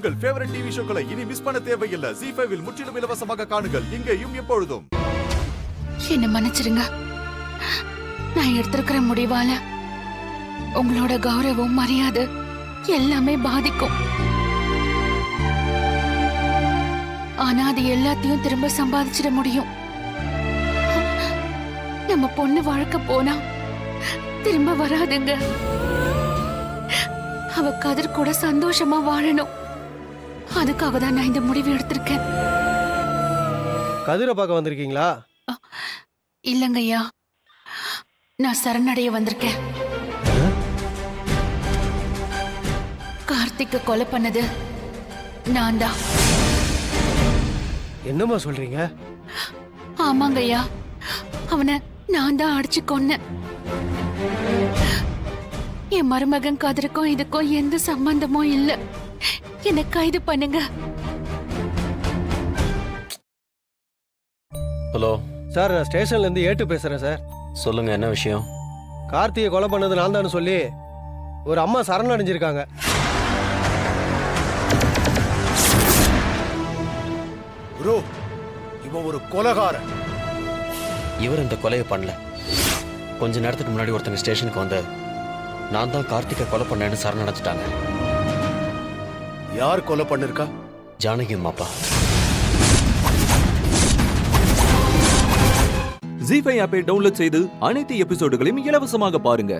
உங்கள் favourite TV ஷோக்களை இனி miss பண்ண தேவையில்லை. ZEE5 இல் முற்றிலும் இலவசமாக காணுங்கள். இங்கேயும் எப்பொழுதும். என்ன மன்னிச்சிருங்க. நான் எடுத்திருக்கிற முடிவால உங்களோட கௌரவம், மரியாதை எல்லாமே பாதிக்கும். ஆனா அது எல்லாத்தையும் திரும்ப சம்பாதிச்சிட முடியும். நம்ம பொண்ணு வாழ்க்கை போனா திரும்ப வராதுங்க. அவ கதிர் கூட சந்தோஷமா வாழணும். அதுக்காக தான் நான் இந்த முடிவு எடுத்திருக்கேன். கதிரை பார்க்க வந்திருக்கீங்களா? இல்லங்கய்யா, நான் சரணடைய வந்திருக்கேன். கார்த்திக்க கொலை பண்ணது நான் தான். என்னம்மா சொல்றீங்க? ஆமாங்கய்யா, அவனை நான் தான் அடிச்சு கொன்னேன். என் மருமகன் கதிருக்கும் இதுக்கும் எந்த சம்பந்தமும் இல்ல. என்னை கைது பண்ணுங்க. ஹலோ சார், நான் ஸ்டேஷன்ல இருந்து ஏட்டு பேசுறேன் சார். சொல்லுங்க, என்ன விஷயம்? கார்த்திகை கொலை பண்ணது நான் தான் சொல்லி ஒரு அம்மா சரணடைஞ்சிருக்காங்க. ப்ரோ, இவன் ஒரு கொலைகாரன். இவர் இந்த கொலையை பண்ணல. கொஞ்ச நேரத்துக்கு முன்னாடி ஒருத்தங்க ஸ்டேஷனுக்கு வந்து நான் தான் கார்த்திகை கொலை பண்ணேன்னு சரணடைஞ்சிட்டாங்க. யார் கொலை பண்ணிருக்கா? ஜானகி அம்மாப்பா. ZEE5 ஆப்பை டவுன்லோட் செய்து அனைத்து எபிசோடுகளையும் இலவசமாக பாருங்க.